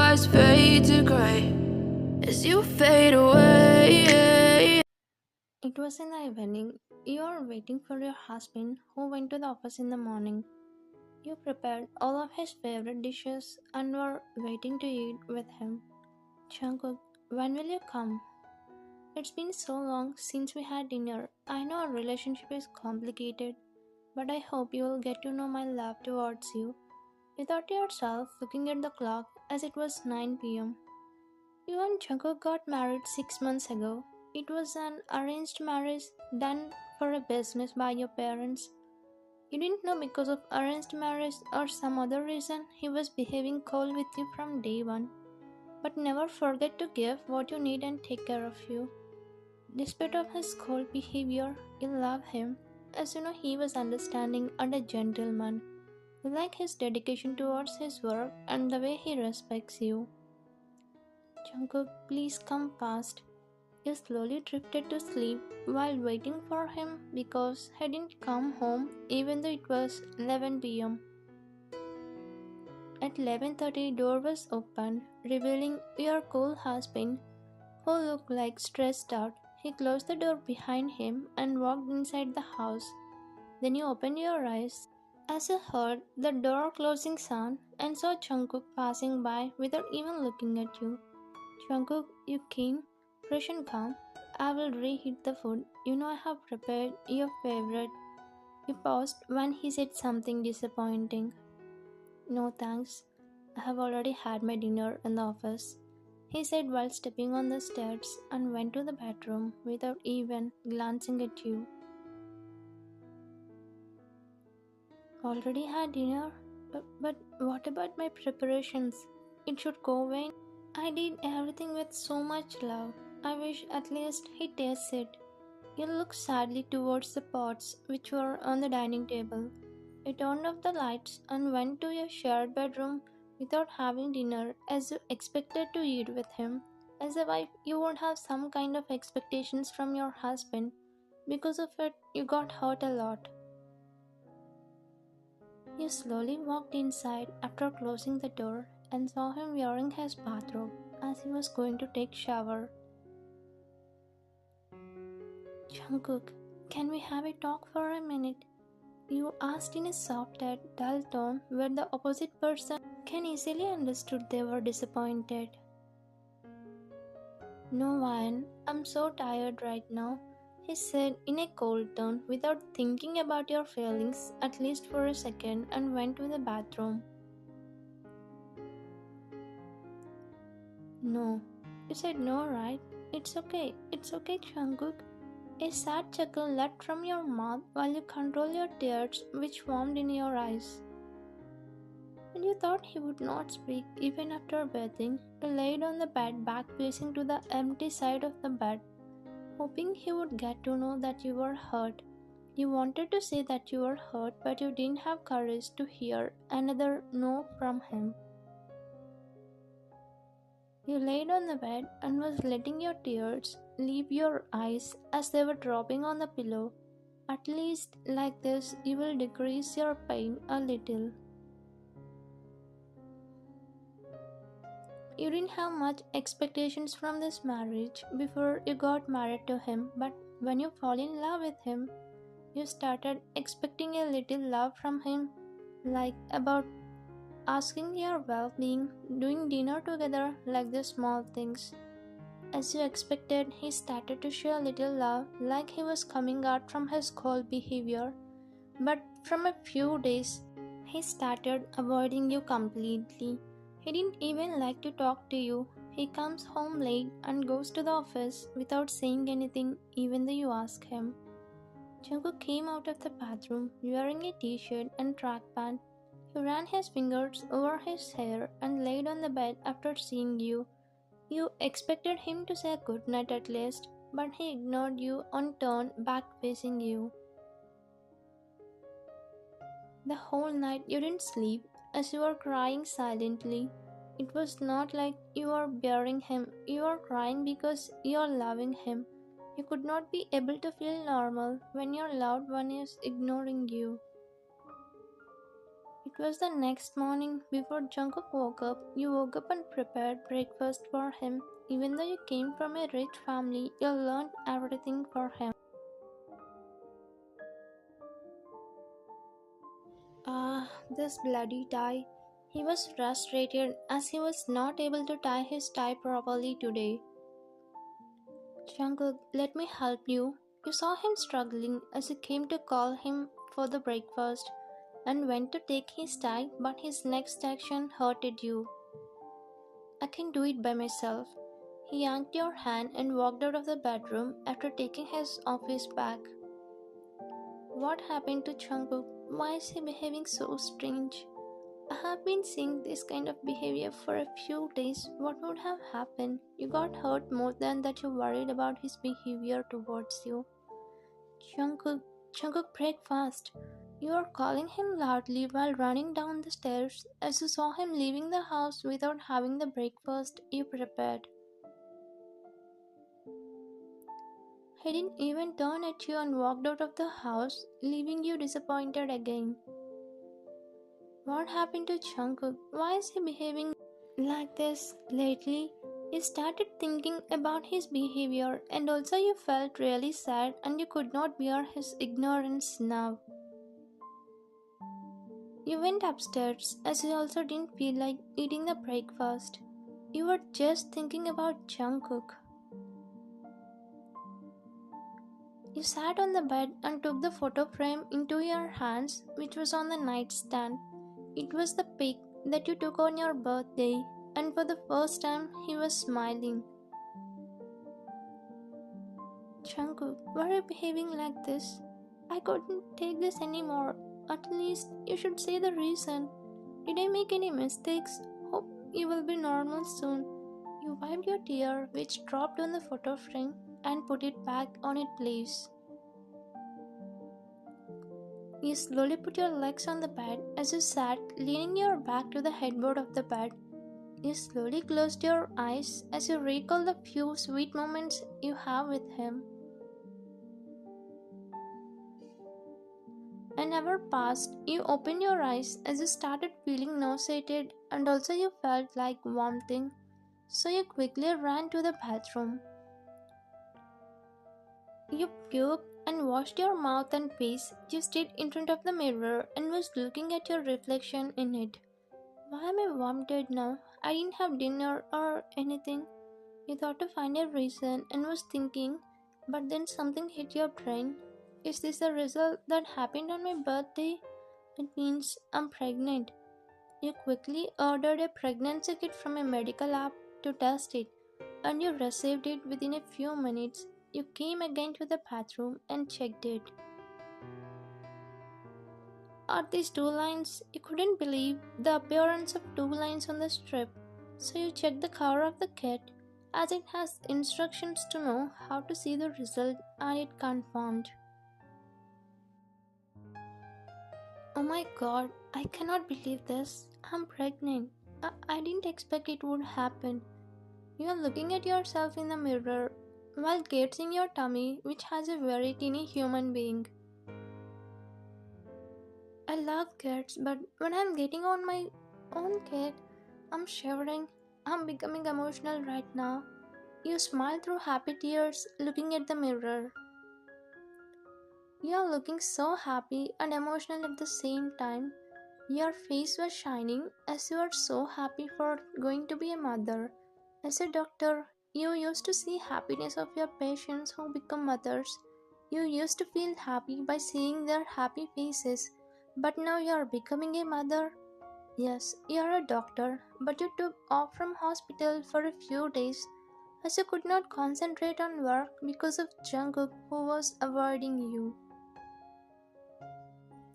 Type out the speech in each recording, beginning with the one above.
eyes fade to gray as you fade away. It was in the evening. You were waiting for your husband who went to the office in the morning. You prepared all of his favorite dishes and were waiting to eat with him. Jungkook, when will you come? It's been so long since we had dinner. I know our relationship is complicated, but I hope you will get to know my love towards you. You thought to yourself, looking at the clock, as it was 9 p.m. You and Jungkook got married 6 months ago. It was an arranged marriage done for a business by your parents. You didn't know because of arranged marriage or some other reason he was behaving cold with you from day one. But never forget to give what you need and take care of you. Despite of his cold behavior, you love him, as you know he was understanding and a gentleman. You like his dedication towards his work and the way he respects you. Jungkook, please come fast. You slowly drifted to sleep while waiting for him because he didn't come home even though it was 11 p.m. At 11:30 door was opened, revealing your cool husband who looked like stressed out. He closed the door behind him and walked inside the house. Then you opened your eyes as you heard the door closing sound and saw Jungkook passing by without even looking at you. Jungkook, you came, fresh and calm. I will reheat the food. You know I have prepared your favorite. You paused when he said something disappointing. No thanks. I have already had my dinner in the office, he said while stepping on the stairs and went to the bedroom without even glancing at you. Already had dinner? But what about my preparations? It should go well. I did everything with so much love. I wish at least he tastes it. You looked sadly towards the pots which were on the dining table. You turned off the lights and went to your shared bedroom without having dinner as you expected to eat with him. As a wife, you would have some kind of expectations from your husband. Because of it, you got hurt a lot. You slowly walked inside after closing the door and saw him wearing his bathrobe as he was going to take shower. Jungkook, can we have a talk for a minute? You asked in a soft and dull tone where the opposite person can easily understood they were disappointed. No, Ryan, I'm so tired right now, he said in a cold tone without thinking about your feelings at least for a second and went to the bathroom. No. You said no, right? It's okay, Jungkook. A sad chuckle leapt from your mouth while you controlled your tears which formed in your eyes. When you thought he would not speak even after bathing, you laid on the bed back facing to the empty side of the bed, hoping he would get to know that you were hurt. You wanted to say that you were hurt, but you didn't have courage to hear another no from him. You laid on the bed and was letting your tears leave your eyes as they were dropping on the pillow. At least like this, you will decrease your pain a little. You didn't have much expectations from this marriage before you got married to him, but when you fall in love with him, you started expecting a little love from him, like about asking your well being, doing dinner together, like the small things. As you expected, he started to show a little love, like he was coming out from his cold behavior. But from a few days, he started avoiding you completely. He didn't even like to talk to you. He comes home late and goes to the office without saying anything, even though you ask him. Jungkook came out of the bathroom wearing a t-shirt and track pant. He ran his fingers over his hair and laid on the bed after seeing you. You expected him to say good night at least, but he ignored you and turned back facing you. The whole night you didn't sleep as you were crying silently. It was not like you were bearing him, you were crying because you are loving him. You could not be able to feel normal when your loved one is ignoring you. It was the next morning before Jungkook woke up. You woke up and prepared breakfast for him. Even though you came from a rich family, you learned everything for him. Ah, this bloody tie. He was frustrated as he was not able to tie his tie properly today. Jungkook, let me help you. You saw him struggling as you came to call him for the breakfast and went to take his tie, but his next action hurted you. I can do it by myself. He yanked your hand and walked out of the bedroom after taking his office bag. What happened to Jungkook? Why is he behaving so strange? I have been seeing this kind of behavior for a few days. What would have happened? You got hurt more than that you worried about his behavior towards you. Jungkook, Jungkook, break fast. You are calling him loudly while running down the stairs as you saw him leaving the house without having the breakfast you prepared. He didn't even turn at you and walked out of the house, leaving you disappointed again. What happened to Jungkook? Why is he behaving like this lately? You started thinking about his behavior, and also you felt really sad and you could not bear his ignorance now. You went upstairs as you also didn't feel like eating the breakfast. You were just thinking about Jungkook. You sat on the bed and took the photo frame into your hands, which was on the nightstand. It was the pic that you took on your birthday, and for the first time, he was smiling. Jungkook, why are you behaving like this? I couldn't take this anymore. At least you should say the reason. Did I make any mistakes? Hope you will be normal soon. You wiped your tear, which dropped on the photo frame, and put it back on its place. You slowly put your legs on the bed as you sat, leaning your back to the headboard of the bed. You slowly closed your eyes as you recall the few sweet moments you have with him. An hour passed. You opened your eyes as you started feeling nauseated and also you felt like vomiting. So you quickly ran to the bathroom. You puked and washed your mouth and face. You stood in front of the mirror and was looking at your reflection in it. Why am I vomited now? I didn't have dinner or anything. You thought to find a reason and was thinking, but then something hit your brain. Is this the result that happened on my birthday? It means I'm pregnant. You quickly ordered a pregnancy kit from a medical app to test it, and you received it within a few minutes. You came again to the bathroom and checked it. At these two lines, you couldn't believe the appearance of two lines on the strip, so you checked the cover of the kit as it has instructions to know how to see the result and it confirmed. Oh my god, I cannot believe this. I'm pregnant. I didn't expect it would happen. You are looking at yourself in the mirror while gazing your tummy, which has a very teeny human being. I love cats, but when I'm getting on my own cat, I'm shivering. I'm becoming emotional right now. You smile through happy tears, looking at the mirror. You are looking so happy and emotional at the same time. Your face was shining as you are so happy for going to be a mother. As a doctor, you used to see happiness of your patients who become mothers. You used to feel happy by seeing their happy faces. But now you are becoming a mother. Yes, you are a doctor, but you took off from hospital for a few days as you could not concentrate on work because of Jungkook who was avoiding you.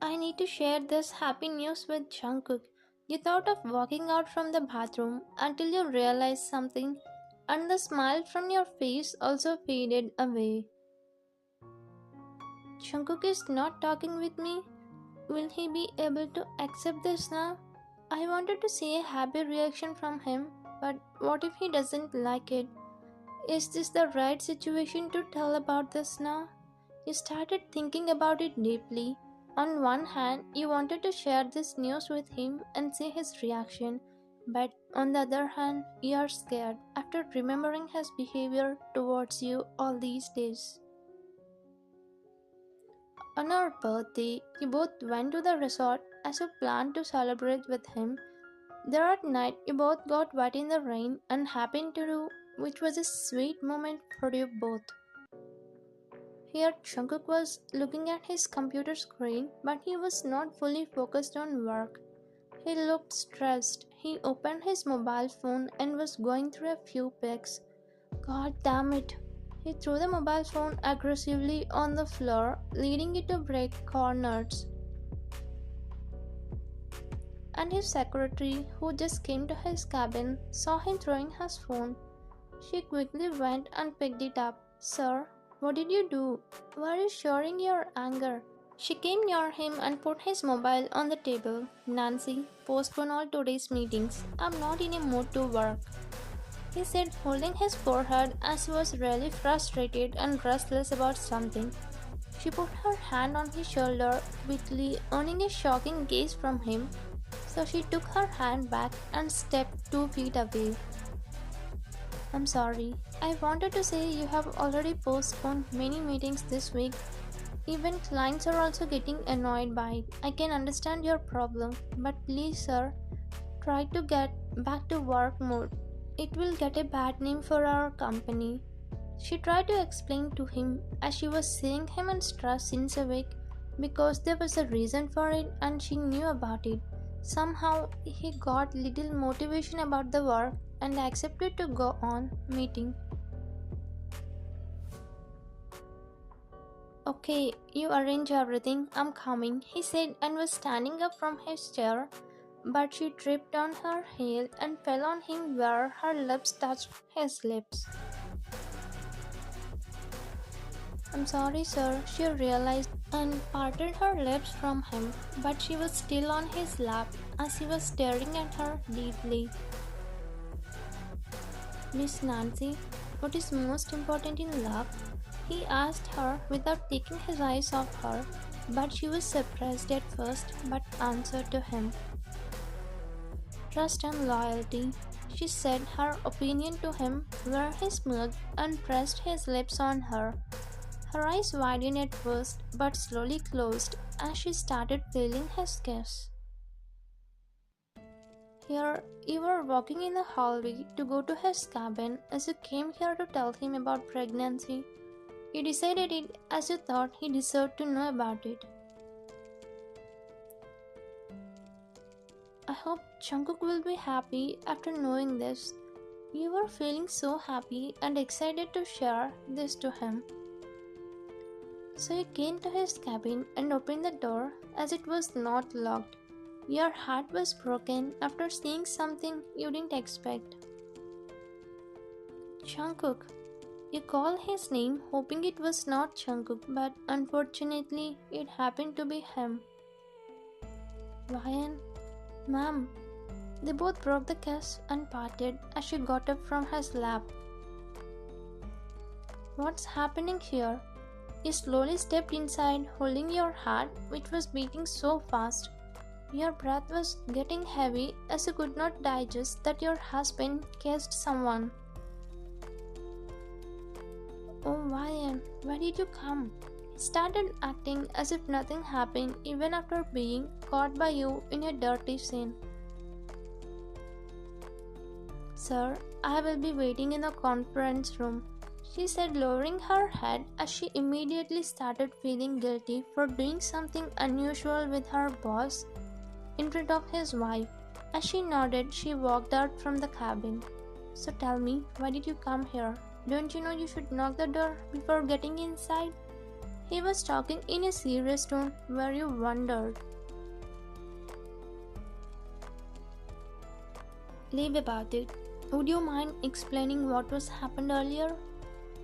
I need to share this happy news with Jungkook. You thought of walking out from the bathroom until you realized something, and the smile from your face also faded away. Jungkook is not talking with me. Will he be able to accept this now? I wanted to see a happy reaction from him, but what if he doesn't like it? Is this the right situation to tell about this now? You started thinking about it deeply. On one hand, you wanted to share this news with him and see his reaction, but on the other hand, you are scared after remembering his behavior towards you all these days. On our birthday, you both went to the resort as you planned to celebrate with him. There at night, you both got wet in the rain and happened to do, which was a sweet moment for you both. Here, Jungkook was looking at his computer screen, but he was not fully focused on work. He looked stressed. He opened his mobile phone and was going through a few pics. God damn it! He threw the mobile phone aggressively on the floor, leading it to break corners. And his secretary, who just came to his cabin, saw him throwing his phone. She quickly went and picked it up. Sir, what did you do? Why are you showing your anger? She came near him and put his mobile on the table. Nancy, postpone all today's meetings. I'm not in a mood to work, he said, holding his forehead as he was really frustrated and restless about something. She put her hand on his shoulder, quickly earning a shocking gaze from him, so she took her hand back and stepped 2 feet away. I'm sorry. I wanted to say you have already postponed many meetings this week. Even clients are also getting annoyed by it. I can understand your problem, but please, sir, try to get back to work mode. It will get a bad name for our company. She tried to explain to him as she was seeing him in stress since a week because there was a reason for it and she knew about it. Somehow he got little motivation about the work and accepted to go on meeting. Okay, you arrange everything, I'm coming, he said and was standing up from his chair. But she tripped on her heel and fell on him where her lips touched his lips. I'm sorry, sir, she realized and parted her lips from him, but she was still on his lap as he was staring at her deeply. Miss Nancy, what is most important in love? He asked her without taking his eyes off her, but she was surprised at first but answered to him. Trust and loyalty, she said her opinion to him where he smirked and pressed his lips on her. Her eyes widened at first but slowly closed as she started feeling his kiss. Here, you were walking in the hallway to go to his cabin as you came here to tell him about pregnancy. You decided it as you thought he deserved to know about it. I hope Jungkook will be happy after knowing this. You were feeling so happy and excited to share this to him. So you came to his cabin and opened the door as it was not locked. Your heart was broken after seeing something you didn't expect. Jungkook. You called his name hoping it was not Jungkook, but unfortunately it happened to be him. Ryan. Ma'am. They both broke the kiss and parted as she got up from his lap. What's happening here? You slowly stepped inside, holding your heart, which was beating so fast. Your breath was getting heavy as you could not digest that your husband kissed someone. Oh, Ryan, why did you come? He started acting as if nothing happened even after being caught by you in a dirty scene. Sir, I will be waiting in the conference room, she said, lowering her head as she immediately started feeling guilty for doing something unusual with her boss in front of his wife. As she nodded, she walked out from the cabin. So tell me, why did you come here? Don't you know you should knock the door before getting inside? He was talking in a serious tone where you wondered. Leave about it. Would you mind explaining what was happened earlier?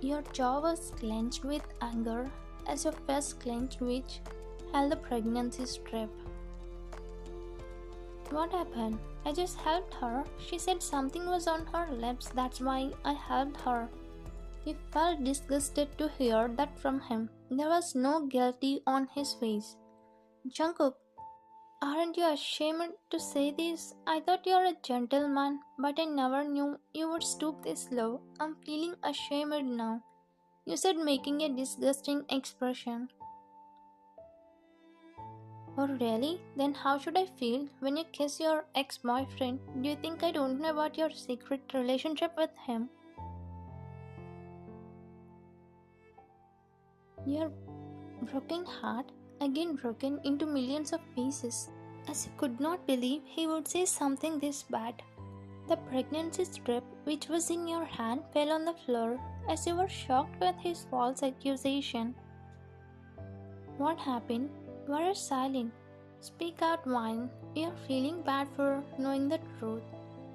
Your jaw was clenched with anger as your fist clenched which held the pregnancy strip. What happened? I just helped her. She said something was on her lips, that's why I helped her. He felt disgusted to hear that from him. There was no guilty on his face. Jungkook, aren't you ashamed to say this? I thought you're a gentleman, but I never knew you would stoop this low. I'm feeling ashamed now. You said, making a disgusting expression. Oh, really? Then how should I feel when you kiss your ex boyfriend? Do you think I don't know about your secret relationship with him? Your broken heart, again broken into millions of pieces. As you could not believe he would say something this bad. The pregnancy strip which was in your hand fell on the floor as you were shocked with his false accusation. What happened? Why are you silent? Speak out, Wine. You're feeling bad for knowing the truth.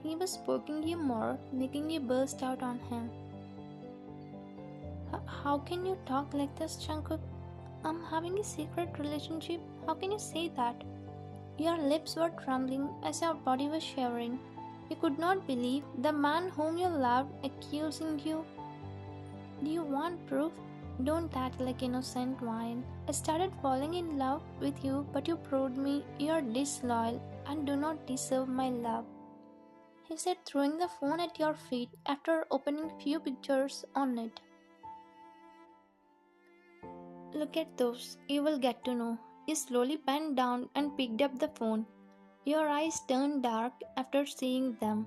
He was poking you more, making you burst out on him. How can you talk like this, Jungkook? I'm having a secret relationship. How can you say that? Your lips were trembling as your body was shivering. You could not believe the man whom you loved accusing you. Do you want proof? Don't act like innocent, Wine. I started falling in love with you, but you proved me you are disloyal and do not deserve my love. He said, throwing the phone at your feet after opening few pictures on it. Look at those, you will get to know. You slowly bent down and picked up the phone. Your eyes turned dark after seeing them.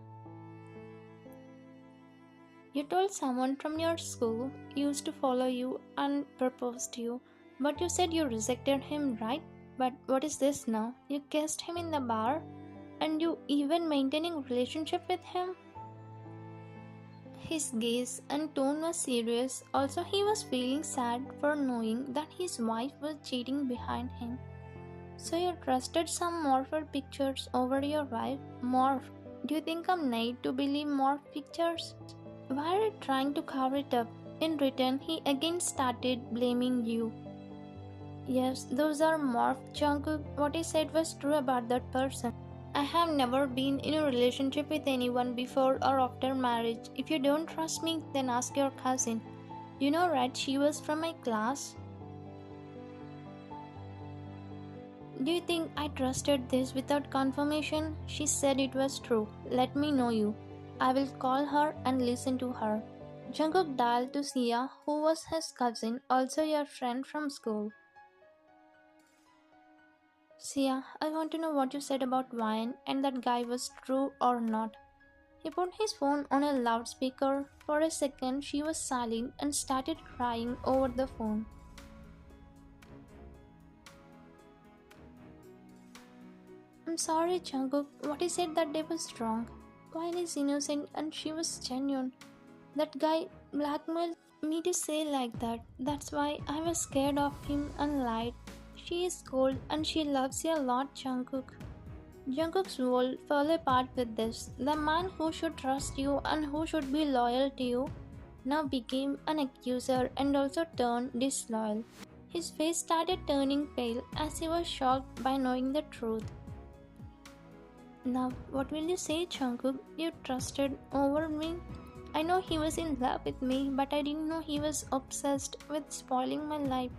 You told someone from your school used to follow you and proposed to you, but you said you rejected him, right? But what is this now? You kissed him in the bar and you even maintaining relationship with him? His gaze and tone was serious. Also, he was feeling sad for knowing that his wife was cheating behind him. So you trusted some morphed pictures over your wife? Morph? Do you think I'm naive to believe morph pictures? Why are you trying to cover it up? In return, he again started blaming you. Yes, those are morph, Jungkook. What he said was true about that person. I have never been in a relationship with anyone before or after marriage. If you don't trust me, then ask your cousin. You know, right? She was from my class. Do you think I trusted this without confirmation? She said it was true. Let me know you. I will call her and listen to her. Jungkook dialed to Sia, who was his cousin, also your friend from school. Sia, I want to know what you said about Wine and that guy was true or not. He put his phone on a loudspeaker. For a second, she was silent and started crying over the phone. I'm sorry, Jungkook. What he said that day was wrong. Wine is innocent and she was genuine. That guy blackmailed me to say like that. That's why I was scared of him and lied. She is cold and she loves you a lot, Jungkook. Jungkook's world fell apart with this. The man who should trust you and who should be loyal to you now became an accuser and also turned disloyal. His face started turning pale as he was shocked by knowing the truth. Now, what will you say, Jungkook? You trusted over me? I know he was in love with me, but I didn't know he was obsessed with spoiling my life.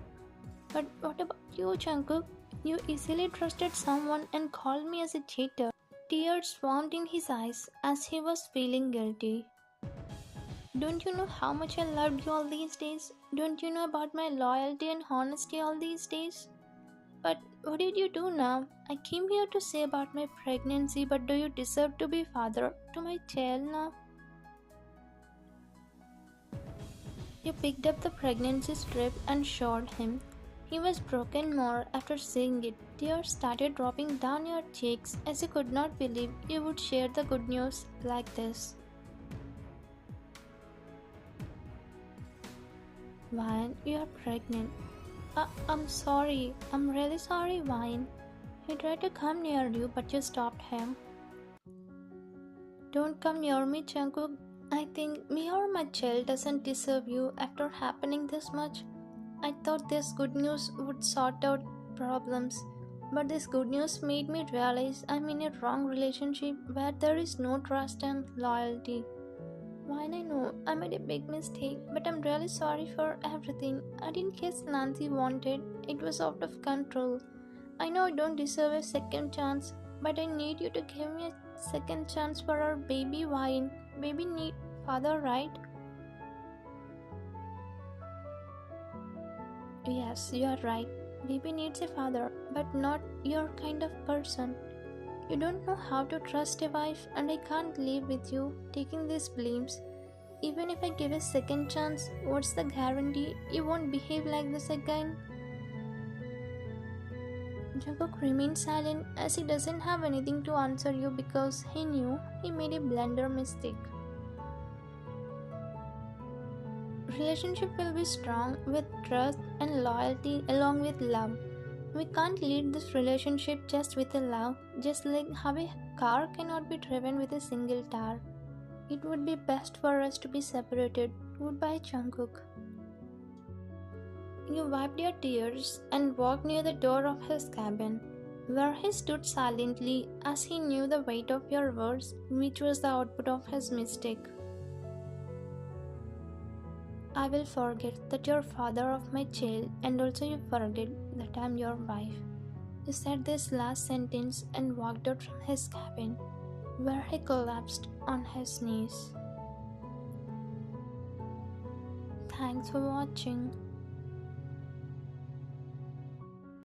But what about you, Jungkook? You easily trusted someone and called me as a cheater. Tears formed in his eyes as he was feeling guilty. Don't you know how much I loved you all these days? Don't you know about my loyalty and honesty all these days? But what did you do now? I came here to say about my pregnancy, but do you deserve to be father to my child now? You picked up the pregnancy strip and showed him. He was broken more after seeing it. Tears started dropping down your cheeks as you could not believe you would share the good news like this. Vine, you are pregnant. I'm sorry. I'm really sorry, Vine. He tried to come near you, but you stopped him. Don't come near me, Jungkook. I think me or my child doesn't deserve you after happening this much. I thought this good news would sort out problems, but this good news made me realize I'm in a wrong relationship where there is no trust and loyalty. Wine, I know I made a big mistake, but I'm really sorry for everything. I didn't kiss Nancy wanted. It was out of control. I know I don't deserve a second chance, but I need you to give me a second chance for our baby Wine. Baby need father, right? Yes, you are right. Baby needs a father, but not your kind of person. You don't know how to trust a wife, and I can't live with you taking these blames. Even if I give a second chance, what's the guarantee you won't behave like this again? Jungkook remained silent as he doesn't have anything to answer you because he knew he made a blunder mistake. Relationship will be strong with trust and loyalty along with love. We can't lead this relationship just with a love, just like how a car cannot be driven with a single tire. It would be best for us to be separated. Goodbye, Jungkook. You wiped your tears and walked near the door of his cabin, where he stood silently as he knew the weight of your words, which was the output of his mistake. I will forget that you're father of my child, and also you forget that I'm your wife. He said this last sentence and walked out from his cabin, where he collapsed on his knees. Thanks for watching.